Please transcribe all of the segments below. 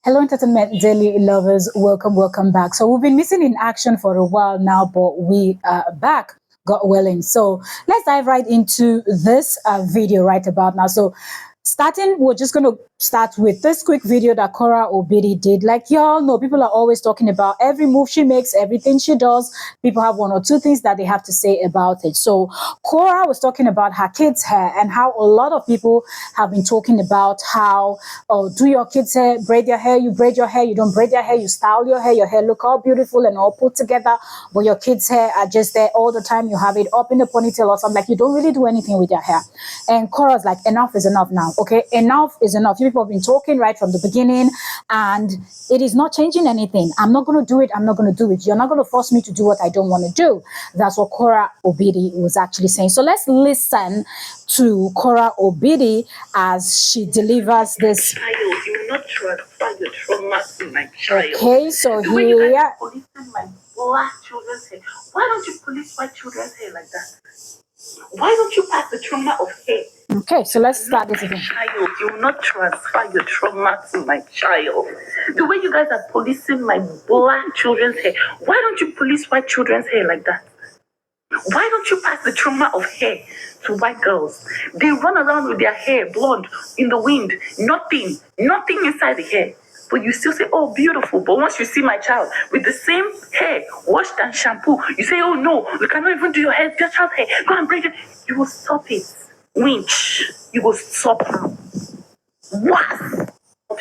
Hello, Entertainment Daily lovers. Welcome back. So we've been missing in action for a while now, but we are back. God willing. So let's dive right into this video right about now. So starting, we're just going to start with this quick video that Kora Obidi did. Like y'all know, people are always talking about every move she makes, everything she does. People have one or two things that they have to say about it. So Kora was talking about her kids' hair and how a lot of people have been talking about how, oh, do your kids' hair, braid their hair, you braid your hair, you don't braid their hair, you style your hair look all beautiful and all put together, but your kids' hair are just there all the time. You have it up in a ponytail or something, like you don't really do anything with your hair. And Kora's like, enough is enough now. Okay, enough is enough. You people have been talking right from the beginning, and it is not changing anything. I'm not going to do it. I'm not going to do it. You're not going to force me to do what I don't want to do. That's what Kora Obidi was actually saying. So let's listen to Kora Obidi as she delivers this. Child, you will not transfer your trauma to my child. Okay, so the way you here. guys are policing my black children's hair. Why don't you police white children's hair like that? Why don't you pass the trauma of hair? Okay, so let's start this again. Child, you will not transfer your trauma to my child. The way you guys are policing my black children's hair, why don't you police white children's hair like that? Why don't you pass the trauma of hair to white girls? They run around with their hair blonde in the wind, nothing inside the hair. But you still say, oh, beautiful. But once you see my child with the same hair, washed and shampoo, you say, oh, no, you cannot even do your hair, your child's hair. Go and braid it. You will stop it. Winch. You will stop. What?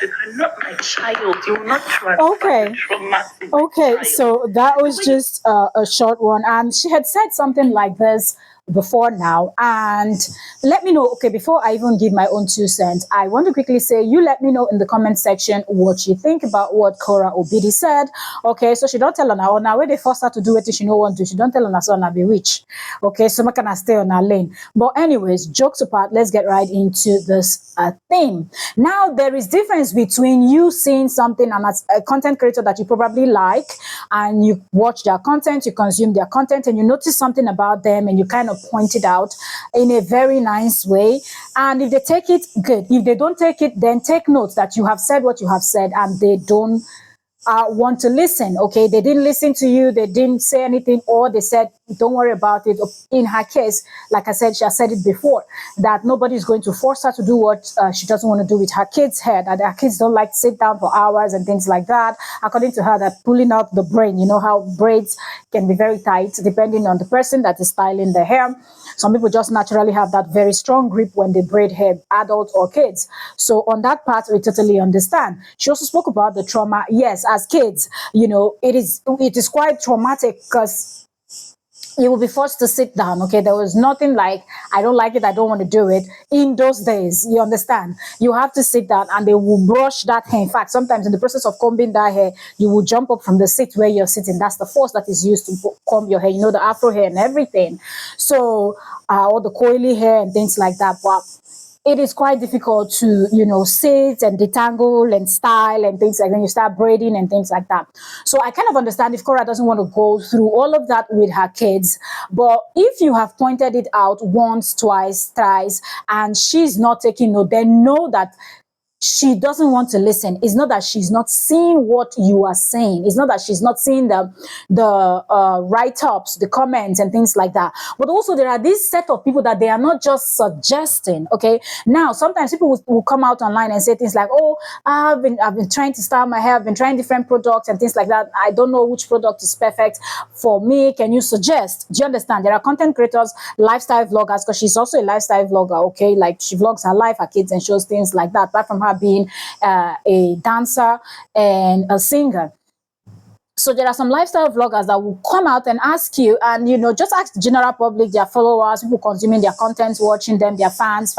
You are not my child. You will not transfer Okay. the trauma to my Okay, child. so that was just a short one. And she had said something like this before now. And let me know, okay, before I even give my own 2 cents, I want to quickly say, you let me know in the comment section what you think about what Kora Obidi said. Okay, so she don't tell on her, now where they force her to do it, she no want to. She don't tell on her son, I be rich. Okay, so I can stay on her lane. But anyways, jokes apart, let's get right into this theme. Now, there is difference between you seeing something and as a content creator that you probably like, and you watch their content, you consume their content, and you notice something about them and you kind of point it out in a very nice way. And if they take it, good. If they don't take it, then take note that you have said what you have said and they don't want to listen. Okay, they didn't listen to you, they didn't say anything, or they said don't worry about it. In her case, like I said, she has said it before, that nobody is going to force her to do what she doesn't want to do with her kids' hair, that her kids don't like to sit down for hours and things like that. According to her, that pulling out the brain, you know how braids can be very tight depending on the person that is styling the hair. Some people just naturally have that very strong grip when they braid hair, adults or kids. So on that part, we totally understand. She also spoke about the trauma. Yes, as kids, you know, it is quite traumatic because you will be forced to sit down. Okay, there was nothing like I don't like it, I don't want to do it in those days. You understand? You have to sit down and they will brush that hair. In fact, sometimes in the process of combing that hair, you will jump up from the seat where you're sitting. That's the force that is used to comb your hair, you know, the afro hair and everything. So or the coily hair and things like that. But it is quite difficult to, you know, sit and detangle and style and things like that. You start braiding and things like that. So I kind of understand if Kora doesn't want to go through all of that with her kids. But if you have pointed it out once, twice, thrice, and she's not taking note, then know that she doesn't want to listen. It's not that she's not seeing what you are saying. It's not that she's not seeing the write-ups, the comments and things like that. But also there are this set of people that they are not just suggesting. Okay. Now, sometimes people will come out online and say things like, oh, I've been trying to style my hair. I've been trying different products and things like that. I don't know which product is perfect for me. Can you suggest? Do you understand? There are content creators, lifestyle vloggers, because she's also a lifestyle vlogger. Okay. Like she vlogs her life, her kids, and shows things like that. Apart from her being a dancer and a singer. So there are some lifestyle vloggers that will come out and ask you, and you know, just ask the general public, their followers, people consuming their content, watching them, their fans,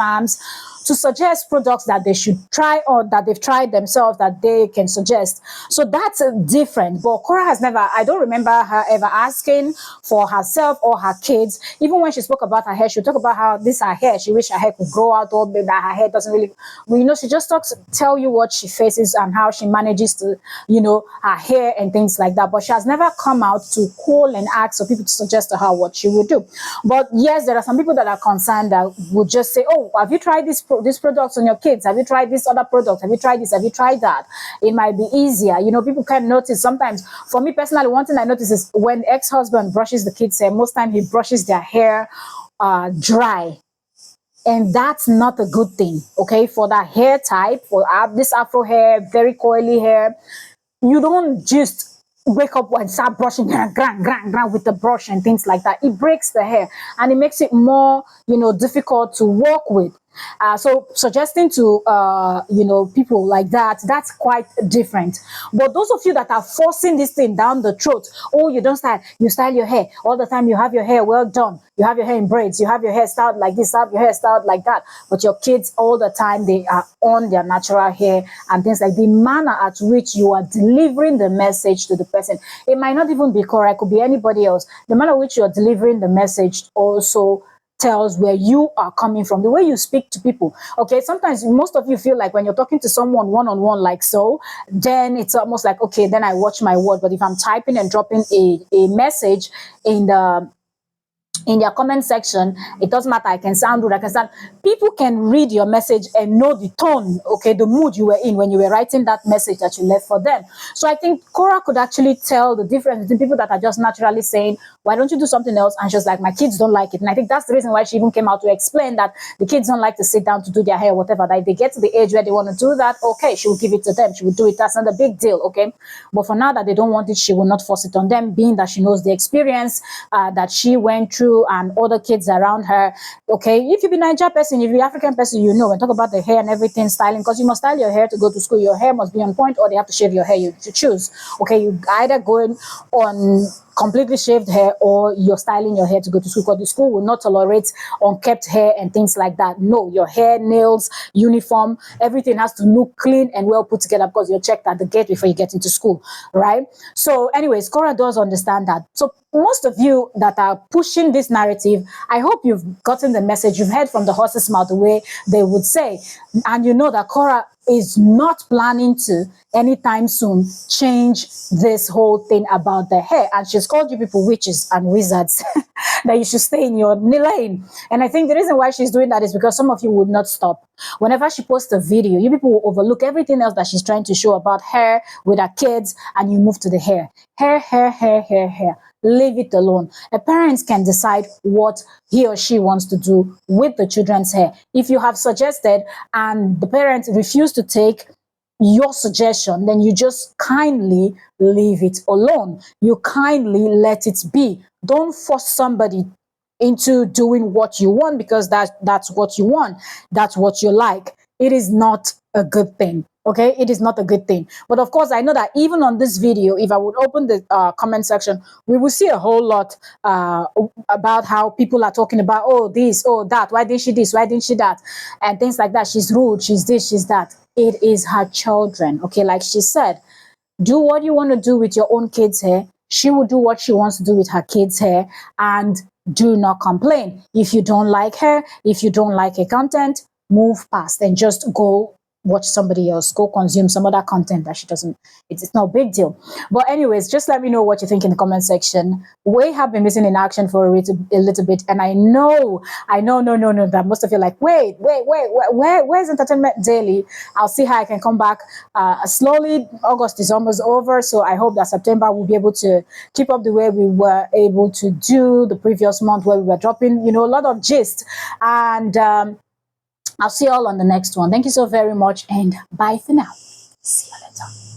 to suggest products that they should try or that they've tried themselves that they can suggest. So that's different. But Kora has never, I don't remember her ever asking for herself or her kids. Even when she spoke about her hair, she'll talk about how this her hair, she wish her hair could grow out or that her hair doesn't really, well, you know, she just talks, tell you what she faces and how she manages to, you know, her hair and things like that. But she has never come out to call and ask for people to suggest to her what she would do. But yes, there are some people that are concerned that would just say, oh, have you tried this these products on your kids? Have you tried this other product? Have you tried this? Have you tried that? It might be easier. People can notice sometimes. For me personally, one thing I notice is when ex-husband brushes the kids' hair, most time he brushes their hair dry. And that's not a good thing, okay? For that hair type, for this afro hair, very coily hair, you don't just wake up and start brushing with the brush and things like that. It breaks the hair and it makes it more, difficult to work with. So suggesting to people like that, that's quite different. But those of you that are forcing this thing down the throat, oh, you don't style, you style your hair all the time, you have your hair well done, you have your hair in braids, you have your hair styled like this, have your hair styled like that, but your kids all the time they are on their natural hair and things like the manner at which you are delivering the message to the person. It might not even be correct, it could be anybody else. The manner in which you're delivering the message also tells where you are coming from, the way you speak to people. Okay, sometimes most of you feel like when you're talking to someone one-on-one like so, then it's almost like, okay, then I watch my word. But if I'm typing and dropping a message in their comment section, it doesn't matter. I can sound rude, people can read your message and know the tone, okay, the mood you were in when you were writing that message that you left for them. So I think Korra could actually tell the difference between people that are just naturally saying, why don't you do something else? And she's like, my kids don't like it. And I think that's the reason why she even came out to explain that the kids don't like to sit down to do their hair, whatever. That if they get to the age where they want to do that, okay, she will give it to them. She will do it. That's not a big deal, okay? But for now that they don't want it, she will not force it on them, being that she knows the experience that she went through and other kids around her. Okay, if you be Niger person, if you're African person, when talk about the hair and everything, styling, because you must style your hair to go to school. Your hair must be on point, or they have to shave your hair. You choose. Okay, you either going on completely shaved hair or you're styling your hair to go to school, because the school will not tolerate unkept hair and things like that. No, your hair, nails, uniform, everything has to look clean and well put together, because you're checked at the gate before you get into school, right? So anyways, Korra does understand that. So most of you that are pushing this narrative, I hope you've gotten the message. You've heard from the horse's mouth the way they would say, and you know that Korra is not planning to anytime soon change this whole thing about the hair. And she's called you people witches and wizards, that you should stay in your lane. And I think the reason why she's doing that is because some of you would not stop. Whenever she posts a video, you people will overlook everything else that she's trying to show about her with her kids, and you move to the hair. Hair. Leave it alone. A parent can decide what he or she wants to do with the children's hair. If you have suggested and the parent refused to take your suggestion, then you just kindly leave it alone. You kindly let it be. Don't force somebody into doing what you want, because that's what you want. That's what you like. It is not a good thing. Okay, it is not a good thing. But of course, I know that even on this video, if I would open the comment section, we will see a whole lot about how people are talking about, oh, this, oh, that, why didn't she this, why didn't she that, and things like that. She's rude, she's this, she's that. It is her children. Okay, like she said, do what you want to do with your own kids' hair. She will do what she wants to do with her kids' hair, and do not complain. If you don't like her, if you don't like her content, move past and just go watch somebody else, go consume some other content that she doesn't, it's no big deal. But anyways, just let me know what you think in the comment section. We have been missing in action for a little bit, and I know, no, that most of you are like, wait, where's Entertainment Daily? I'll see how I can come back slowly. August is almost over, so I hope that September we'll be able to keep up the way we were able to do the previous month, where we were dropping, a lot of gist. And I'll see you all on the next one. Thank you so very much, and bye for now. See you later.